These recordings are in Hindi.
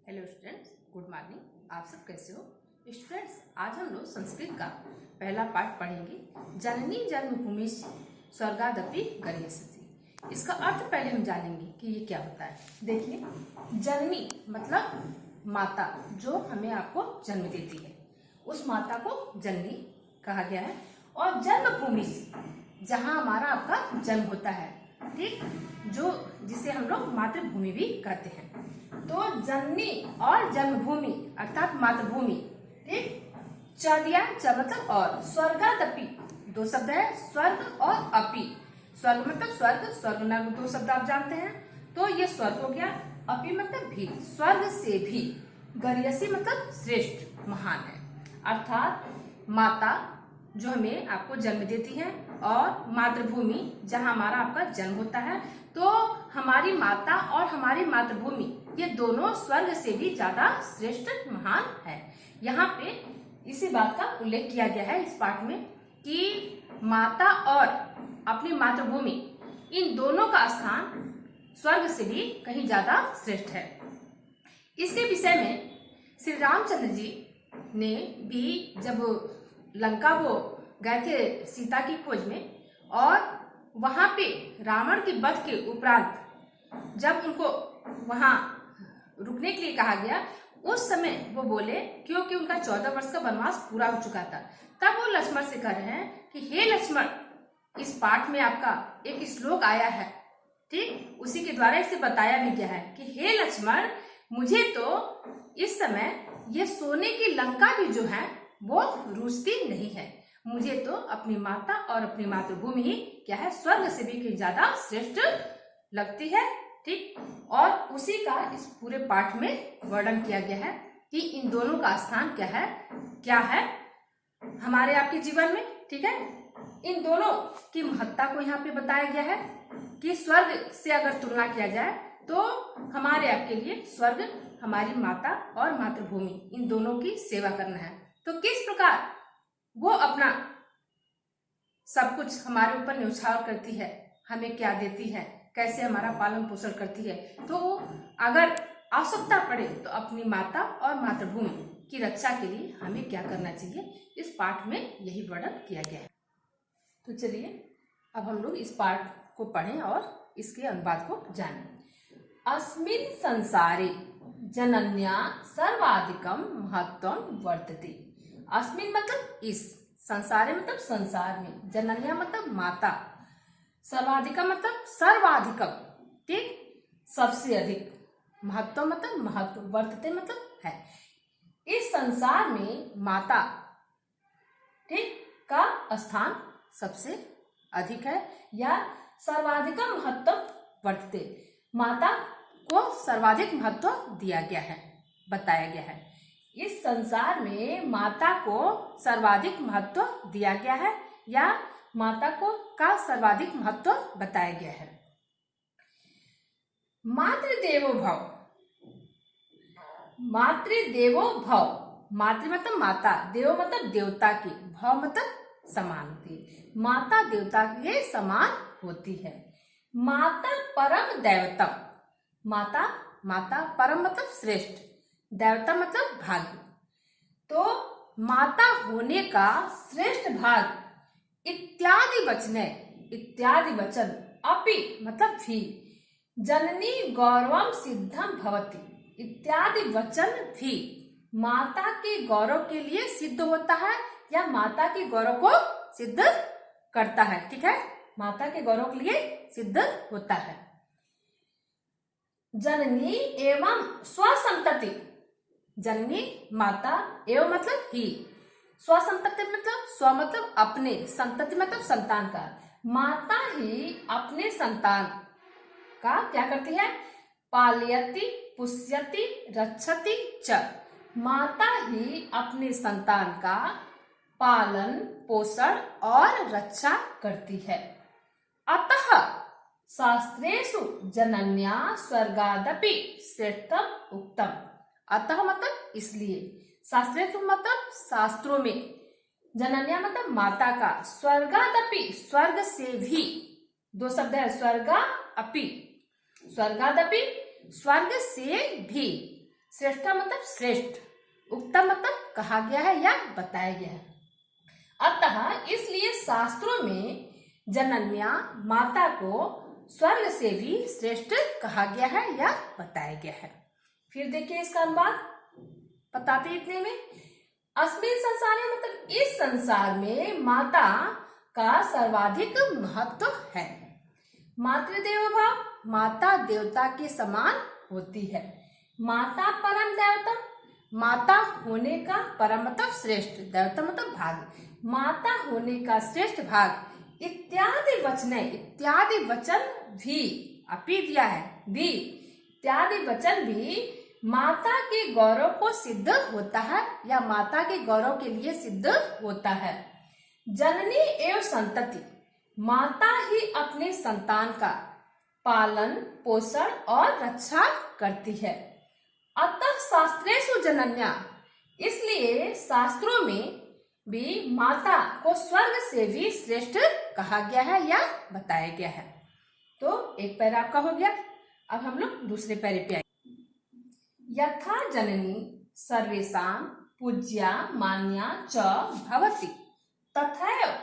Hello students, good morning. आप सब कैसे हो स्टूडेंट्स? आज हम लोग संस्कृत का पहला पाठ पढ़ेंगे, जननी जन्मभूमि स्वर्गादपि गरीयसी। इसका अर्थ पहले हम जानेंगे कि ये क्या होता है। देखिए, जननी मतलब माता, जो हमें आपको जन्म देती है, उस माता को जननी कहा गया है। और जन्मभूमि, जहाँ हमारा आपका जन्म होता है, ठीक, जो जिसे हम लोग मातृभूमि भी कहते हैं। तो जननी और जन्मभूमि अर्थात मातृभूमि, ठीक, च दिया, च मतलब और, स्वर्गादपि दो शब्द है, स्वर्ग और अपि। स्वर्ग मतलब स्वर्ग, स्वर्ग नर्क दो शब्द आप जानते हैं, तो ये स्वर्ग हो गया। अपि मतलब भी, स्वर्ग से भी। गरीयसी मतलब श्रेष्ठ, महान है। अर्थात माता जो हमें आपको जन्म देती है और मातृभूमि जहाँ हमारा आपका जन्म होता है, तो हमारी माता और हमारी मातृभूमि ये दोनों स्वर्ग से भी ज्यादा श्रेष्ठ, महान है। यहाँ पे इसी बात का उल्लेख किया गया है इस पाठ में कि माता और अपनी मातृभूमि, इन दोनों का स्थान स्वर्ग से भी कहीं ज्यादा श्रेष्ठ है। इसी विषय में श्री रामचंद्र जी ने भी जब लंका वो गए थे सीता की खोज में, और वहां पे रावण के वध के उपरांत जब उनको वहां रुकने के लिए कहा गया, उस समय वो बोले, क्योंकि उनका 14 वर्ष का वनवास पूरा हो चुका था, तब वो लक्ष्मण से कह रहे हैं कि हे लक्ष्मण, इस पाठ में आपका एक श्लोक आया है, ठीक, उसी के द्वारा इसे बताया भी गया है कि हे लक्ष्मण, मुझे तो इस समय ये सोने की लंका भी जो है वो रुचती नहीं है। मुझे तो अपनी माता और अपनी मातृभूमि ही क्या है, स्वर्ग से भी कहीं ज्यादा श्रेष्ठ लगती है, ठीक। और उसी का इस पूरे पाठ में वर्णन किया गया है कि इन दोनों का स्थान क्या है हमारे आपके जीवन में, ठीक है। इन दोनों की महत्ता को यहाँ पे बताया गया है कि स्वर्ग से अगर तुलना किया जाए तो हमारे आपके लिए स्वर्ग हमारी माता और मातृभूमि, इन दोनों की सेवा करना है। तो किस प्रकार वो अपना सब कुछ हमारे ऊपर न्यौछावर करती है, हमें क्या देती है, कैसे हमारा पालन पोषण करती है, तो अगर आवश्यकता पड़े तो अपनी माता और मातृभूमि की रक्षा के लिए हमें क्या करना चाहिए, इस पाठ में यही वर्णन किया गया है। तो चलिए अब हम लोग इस पाठ को पढ़ें और इसके अनुवाद को जानें। अस्मिन् संसारे जनन्या सर्वाधिकम महत्वम वर्तते। अस्मिन् मतलब इस, संसारे मतलब संसार में, जनन्या मतलब माता, सर्वाधिकम मतलब सर्वाधिकम, ठीक, सबसे अधिक, महत्व मतलब महत्व, वर्तते मतलब है। इस संसार में माता, ठीक, का स्थान सबसे अधिक है, या सर्वाधिकम महत्व वर्तते, माता को सर्वाधिक महत्व दिया गया है, बताया गया है। इस संसार में माता को सर्वाधिक महत्व दिया गया है, या माता का सर्वाधिक महत्व बताया गया है। मातृदेवो भव, मातृदेवो भव, मातृ मतलब माता, देव मतलब देवता की, भव मतलब समान होती है, माता देवता के समान होती है। माता परम दैवतम, माता, माता परम मतलब श्रेष्ठ, दैवता मतलब भाग्य। तो माता होने का श्रेष्ठ भाग इत्यादि वचने, इत्यादि वचन, अपि मतलब भी, जननी गौरवम सिद्धम भवति, इत्यादि वचन भी माता के गौरव के लिए सिद्ध होता है, या माता के गौरव को सिद्ध करता है, ठीक है, माता के गौरव के लिए सिद्ध होता है। जननी एवं स्वसंतति, जननी माता, एवं मतलब ही, स्वसंतति मतलब स्व मतलब अपने, संतति मतलब संतान का, माता ही अपने संतान का क्या करती है, पालयति पुष्यति रक्षति च, माता ही अपने संतान का पालन पोषण और रक्षा करती है। अतः शास्त्रेषु जनन्या स्वर्गादपि श्रेष्ठम उक्तम। अतः मतलब इसलिए, शास्त्रेषु मतलब शास्त्रों में, जनन्या मतलब माता का, स्वर्गादपि स्वर्ग से भी, दो शब्द है, स्वर्गा अपि, स्वर्गादपि स्वर्ग से भी, श्रेष्ठा मतलब श्रेष्ठ, उक्तम मतलब कहा गया है या बताया गया है। अतः इसलिए शास्त्रों में जनन्या माता को स्वर्ग से भी श्रेष्ठ कहा गया है या बताया गया है। फिर देखिए इसका अनुवाद बताते इतने में, अस्मिन् संसारे मतलब इस संसार में माता का सर्वाधिक महत्व है। मातृदेवो भव, माता देवता के समान होती है। माता परम देवतम, माता होने का परम मतलब श्रेष्ठ, देवता मतलब भाग, माता होने का श्रेष्ठ भाग इत्यादि वचन, इत्यादि वचन भी अपी दिया है, भी इत्यादि वचन भी माता के गौरव को सिद्ध होता है या माता के गौरव के लिए सिद्ध होता है। जननी एवं संतति, माता ही अपने संतान का पालन पोषण और रक्षा करती है। अतः शास्त्रेषु जनन्या, इसलिए शास्त्रों में भी माता को स्वर्ग से भी श्रेष्ठ कहा गया है या बताया गया है। तो एक पैरा आपका हो गया। अब हम लोग दूसरे पैरे पे आए। यथा जननी सर्वेषां पूज्या मान्या च भवति तथैव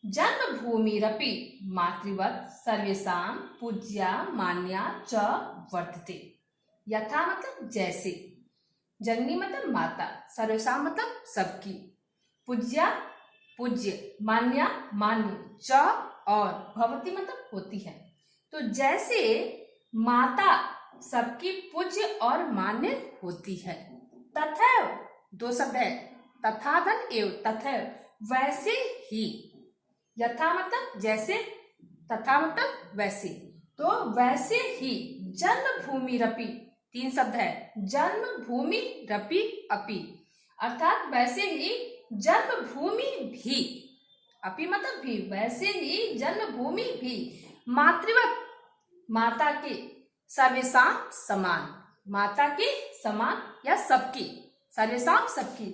जन्मभूमिरपि मातृवत् सर्वेषां पूज्या मान्या च वर्तते। यथा मतलब जैसे, जननी मतलब माता, सर्वेषां मतलब सबकी, पूज्या पूज्य, मान्या मान्य, च और भवती मतलब होती है। तो जैसे माता सबकी पूज्य और मान्य होती है, तथैव दो शब्द है, तथा धन एव, तथैव वैसे ही, यथा मतलब जैसे, तथा मतलब वैसे, तो वैसे ही जन्मभूमि रपि, तीन शब्द है, जन्मभूमि रपि अपि, अर्थात वैसे ही जन्मभूमि भी, अपि मतलब भी, वैसे ही जन्मभूमि भी मातृवत, माता के सर्वेषां समान, माता के समान या सबकी, सर्वेषां सबकी,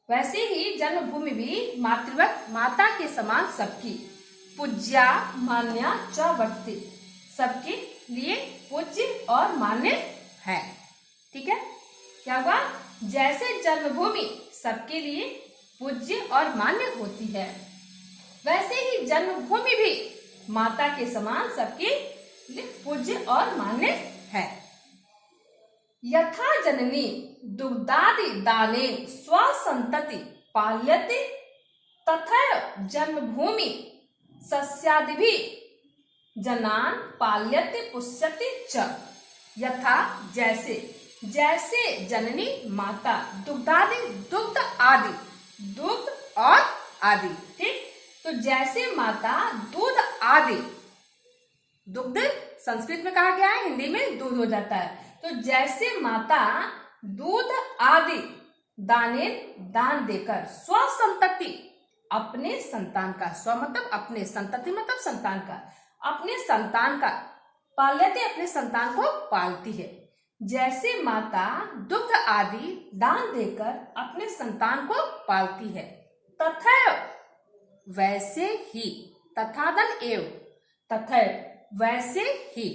वैसे ही जन्मभूमि भी मातृवत, माता के समान सबकी, पूज्या मान्या च वर्तते, सबके लिए पूज्य और मान्य है। ठीक है, क्या हुआ, जैसे जन्मभूमि सबके लिए पूज्य और मान्य होती है, वैसे ही जन्मभूमि भी माता के समान सबके लिए पूज्य और मान्य है। यथा जननी दुग्धादि दाने स्वसंतति पाल्यते तथैव जन्मभूमि सस्यादिभि जनान पाल्यते पुष्यति च। यथा जैसे, जैसे जननी माता दुग्धादि, दुग्ध आदि, दुग्ध और आदि, ठीक, तो जैसे माता दूध आदि, दुग्ध संस्कृत में कहा गया है, हिंदी में दूध हो जाता है, तो जैसे माता दूध आदि दाने दान देकर स्वसंतति, अपने संतान का, स्व मतलब अपने, संतति मतलब संतान का, अपने संतान का, पाल्यते अपने संतान को पालती है, जैसे माता दुग्ध आदि दान देकर अपने संतान को पालती है, तथैव वैसे ही, तथादन एव, तथैव वैसे ही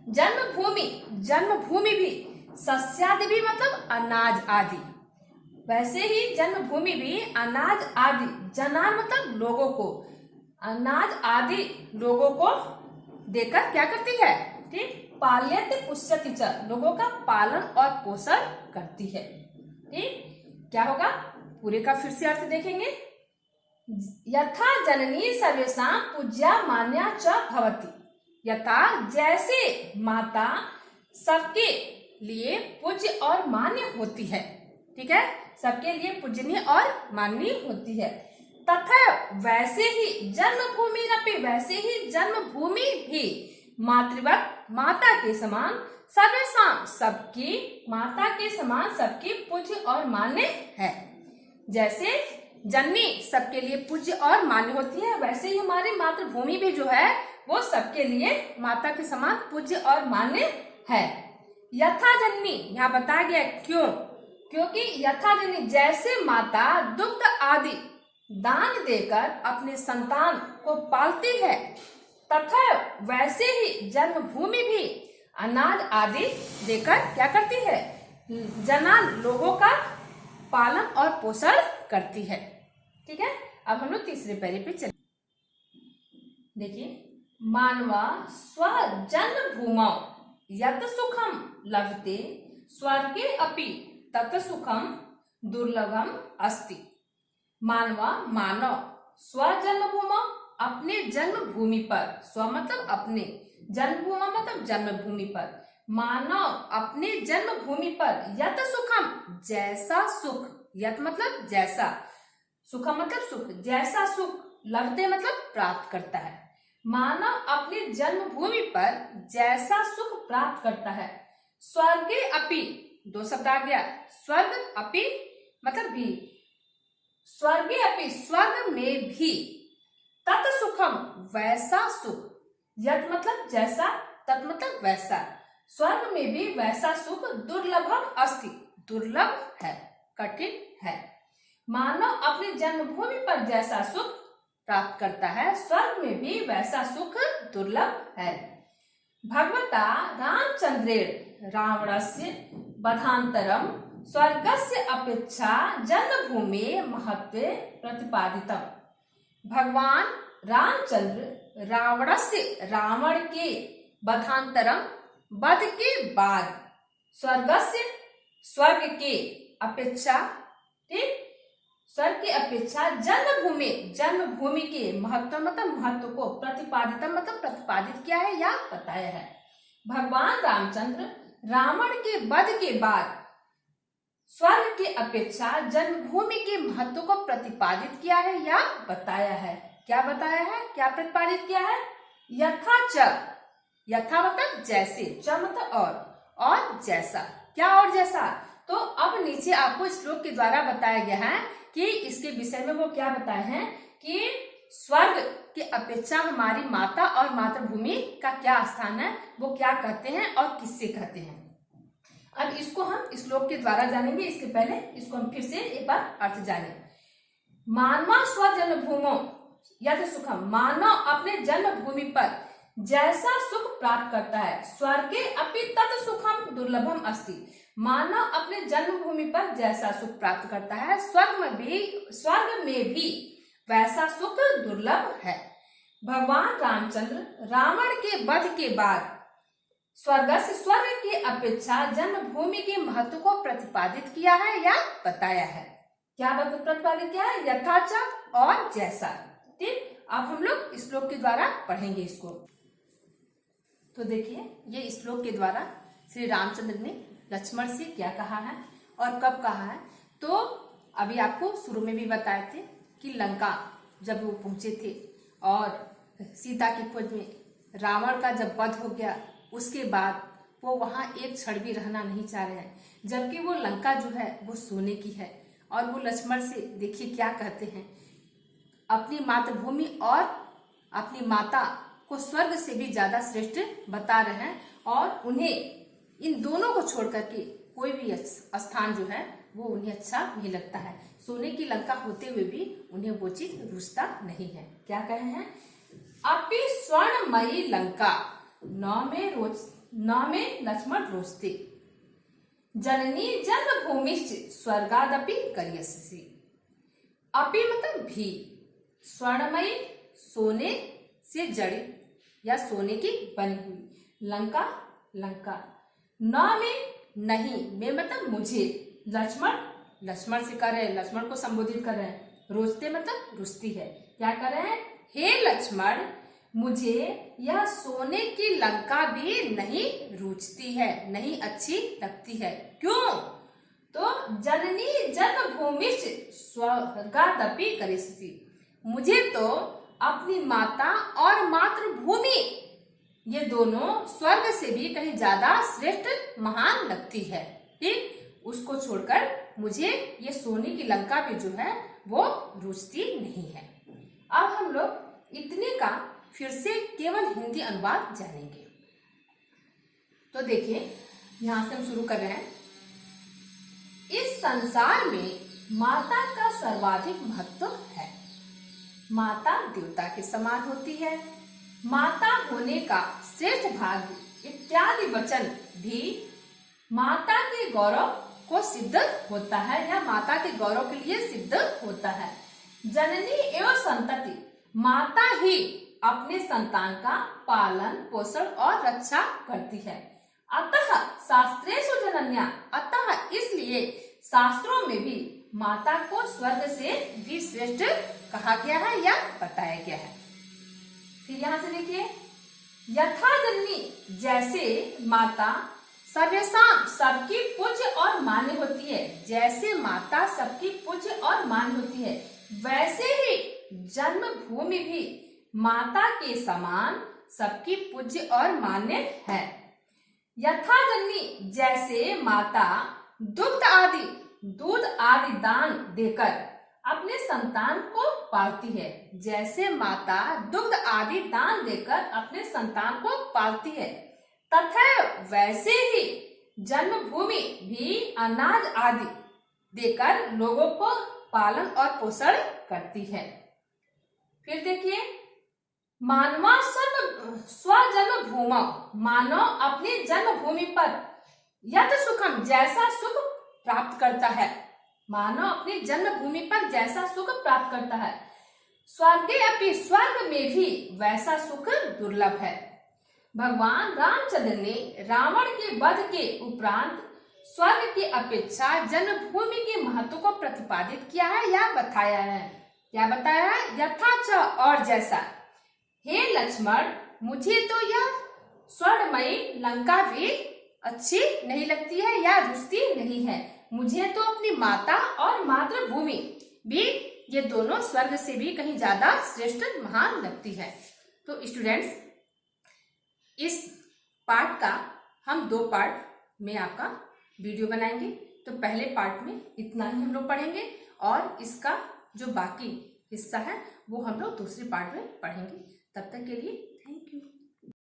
जन्मभूमि, जन्मभूमि भी, सस्यादि भी मतलब अनाज आदि, वैसे ही जन्मभूमि भी अनाज आदि, जनान मतलब लोगों को, अनाज आदि लोगों को देकर क्या करती है, ठीक, पाल्यते पुष्यति च, लोगों का पालन और पोषण करती है। ठीक, क्या होगा, पूरे का फिर से अर्थ देखेंगे। यथा जननी सर्वेषां पूज्या मान्या च भवति, यथा जैसे माता सबके लिए पूज्य और मान्य होती है, ठीक है, सबके लिए पूजनीय और माननीय होती है, तथा वैसे ही जन्मभूमि रपि, वैसे ही जन्मभूमि भी मातृवत, माता के समान, सर्वेषां सबकी, माता के समान सबकी पूज्य और मान्य है। जैसे जननी सबके लिए पूज्य और मान्य होती है, वैसे ही हमारी मातृभूमि भी जो है वो सबके लिए माता के समान पूज्य और मान्य है। यथा जननी यहाँ बताया गया, क्यों, क्योंकि यथा जननी जैसे माता दुग्ध आदि दान देकर अपने संतान को पालती है, तथा वैसे ही जन्मभूमि भी अनाज आदि देकर क्या करती है, जना लोगों का पालन और पोषण करती है। ठीक है, अब हम लोग तीसरे पैरे पे चले। देखिए, मानवा स्वजन्मभूमौ यत् सुखम लभते स्वर्गे अपि तत् सुखम दुर्लभम अस्ति। मानवा मानव स्वजन्मभूमौ अपने जन्मभूमि पर, स्व मतलब अपने, जन्मभूमि मतलब जन्मभूमि पर, मानव अपने जन्मभूमि पर यत सुखम जैसा सुख, यत मतलब जैसा, सुखम मतलब सुख, जैसा सुख, लभते मतलब प्राप्त करता है। मानव अपनी जन्मभूमि पर जैसा सुख प्राप्त करता है, स्वर्गे अपि, दो शब्द आ गया, स्वर्ग अपि मतलब भी, स्वर्गे अपि स्वर्ग में भी, तत् सुखम वैसा सुख, यत मतलब जैसा, तत् मतलब वैसा, स्वर्ग में भी वैसा सुख दुर्लभम अस्ति, दुर्लभ है, कठिन है। मानव अपनी जन्मभूमि पर जैसा सुख प्राप्त करता है, स्वर्ग में भी वैसा सुख दुर्लभ है। भगवता रामचंद्रेण रावणस्य वधांतरम स्वर्गस्य अपेक्षा जन्मभूमि महत्व प्रतिपादितम। भगवान रामचंद्र रावणस्य, रावण के वधांतरम वध के बाद, स्वर्गस्य स्वर्ग के अपेक्षा, ठीक, स्वर्ग की अपेक्षा जन्मभूमि, जन्मभूमि के महत्व मतलब महत्व को, प्रतिपादित मतलब प्रतिपादित किया है या बताया है। भगवान रामचंद्र रावण के वध के बाद स्वर्ग की अपेक्षा जन्मभूमि के महत्व को प्रतिपादित किया है या बताया है। क्या बताया है, क्या प्रतिपादित किया है, यथा च, यथा मतलब जैसे, च मतलब और जैसा, क्या और जैसा। तो अब नीचे आपको श्लोक के द्वारा बताया गया है कि इसके विषय में वो क्या बताए हैं कि स्वर्ग की अपेक्षा हमारी माता और मातृभूमि का क्या स्थान है, वो क्या कहते हैं और किससे कहते हैं। अब इसको हम श्लोक के द्वारा जानेंगे, इसके पहले इसको हम फिर से एक बार अर्थ जाने। मानवा स्वजन्मभूमौ यत् सुखम, मानव अपने जन्मभूमि पर जैसा सुख प्राप्त करता है, स्वर्गे अपि तत् सुखम दुर्लभम अस्ति। मानव अपने जन्मभूमि पर जैसा सुख प्राप्त करता है, स्वर्ग में भी वैसा सुख दुर्लभ है। भगवान रामचंद्र रावण के वध के बाद स्वर्ग की अपेक्षा जन्मभूमि के महत्व को प्रतिपादित किया है या बताया है। क्या प्रतिपादित किया है, यथाच और जैसा। ठीक, अब हम लोग श्लोक के द्वारा पढ़ेंगे इसको। तो देखिए, ये श्लोक के द्वारा श्री रामचंद्र ने लक्ष्मण से क्या कहा है और कब कहा है। तो अभी आपको शुरू में भी बताए थे कि लंका जब वो पहुंचे थे और सीता की खोज में रावण का जब वध हो गया, उसके बाद वो वहां एक क्षण भी रहना नहीं चाह रहे हैं, जबकि वो लंका जो है वो सोने की है। और वो लक्ष्मण से देखिए क्या कहते हैं, अपनी मातृभूमि और अपनी माता को स्वर्ग से भी ज्यादा श्रेष्ठ बता रहे हैं और उन्हें इन दोनों को छोड़ करके कोई भी स्थान जो है वो उन्हें अच्छा नहीं लगता है। सोने की लंका होते हुए भी उन्हें वो चीज रुचता नहीं है। क्या कहे हैं, अपि स्वर्णमयी लंका न में लक्ष्मण रोचते, जननी जन्मभूमिश्च स्वर्गादपि करिष्यसि। अपि मतलब भी, स्वर्णमयी सोने से जड़ी या सोने की बनी हुई, लंका लंका, न में नहीं, में मतलब मुझे, लक्ष्मण से कर रहे हैं, लक्ष्मण को संबोधित कर रहे हैं, रोचते मतलब रुचती है। क्या कर रहे हैं, हे लक्ष्मण मुझे यह सोने की लंका भी नहीं रुचती है, नहीं अच्छी लगती है। क्यों, तो जननी जन्मभूमिश्च स्वर्गादपि करिष्यसि, मुझे तो अपनी माता और मातृभूमि ये दोनों स्वर्ग से भी कहीं ज्यादा श्रेष्ठ महान लगती है। ठीक, उसको छोड़कर मुझे ये सोने की लंका भी जो है वो रुचती नहीं है। अब हम लोग इतने का फिर से केवल हिंदी अनुवाद जानेंगे। तो देखिए, यहां से हम शुरू कर रहे हैं। इस संसार में माता का सर्वाधिक महत्व है। माता देवता के समान होती है। माता होने का श्रेष्ठ भाग्य इत्यादि वचन भी माता के गौरव को सिद्ध होता है या माता के गौरव के लिए सिद्ध होता है। जननी एवं संतति, माता ही अपने संतान का पालन पोषण और रक्षा करती है। अतः शास्त्रेषु जनन्या, अतः इसलिए शास्त्रों में भी माता को स्वर्ग से भी श्रेष्ठ कहा गया है या बताया गया है। फिर यहाँ से देखिए, यथा जननी, जैसे माता सर्वेषां सबकी पूज्य और मान्य होती है, जैसे माता सबकी पूज्य और मान्य होती है, वैसे ही जन्मभूमि भी माता के समान सबकी पूज्य और मान्य है। यथा जननी, जैसे माता दूध आदि दान देकर अपने संतान को पालती है, जैसे माता दुग्ध आदि दान देकर अपने संतान को पालती है, तथा वैसे ही जन्मभूमि भी अनाज आदि देकर लोगों को पालन और पोषण करती है। फिर देखिए, मानवा स्वजन्म भूमौ, मानव अपनी जन्मभूमि पर यत सुखम, जैसा सुख प्राप्त करता है, मानव अपनी जन्मभूमि पर जैसा सुख प्राप्त करता है, स्वर्गे अपि, स्वर्ग में भी वैसा सुख दुर्लभ है। भगवान रामचंद्र ने रावण के वध के उपरांत स्वर्ग की अपेक्षा जन्मभूमि के महत्व को प्रतिपादित किया है या बताया है। क्या बताया है? यथा च, और जैसा। हे लक्ष्मण, मुझे तो यह स्वर्णमयी लंका भी अच्छी नहीं लगती है या रुचती नहीं है, मुझे तो अपनी माता और मातृभूमि भी, ये दोनों स्वर्ग से भी कहीं ज्यादा श्रेष्ठ महान लगती है। तो स्टूडेंट्स, इस पार्ट का हम 2 पार्ट में आपका वीडियो बनाएंगे। तो पहले पार्ट में इतना ही हम लोग पढ़ेंगे और इसका जो बाकी हिस्सा है वो हम लोग दूसरे पार्ट में पढ़ेंगे। तब तक के लिए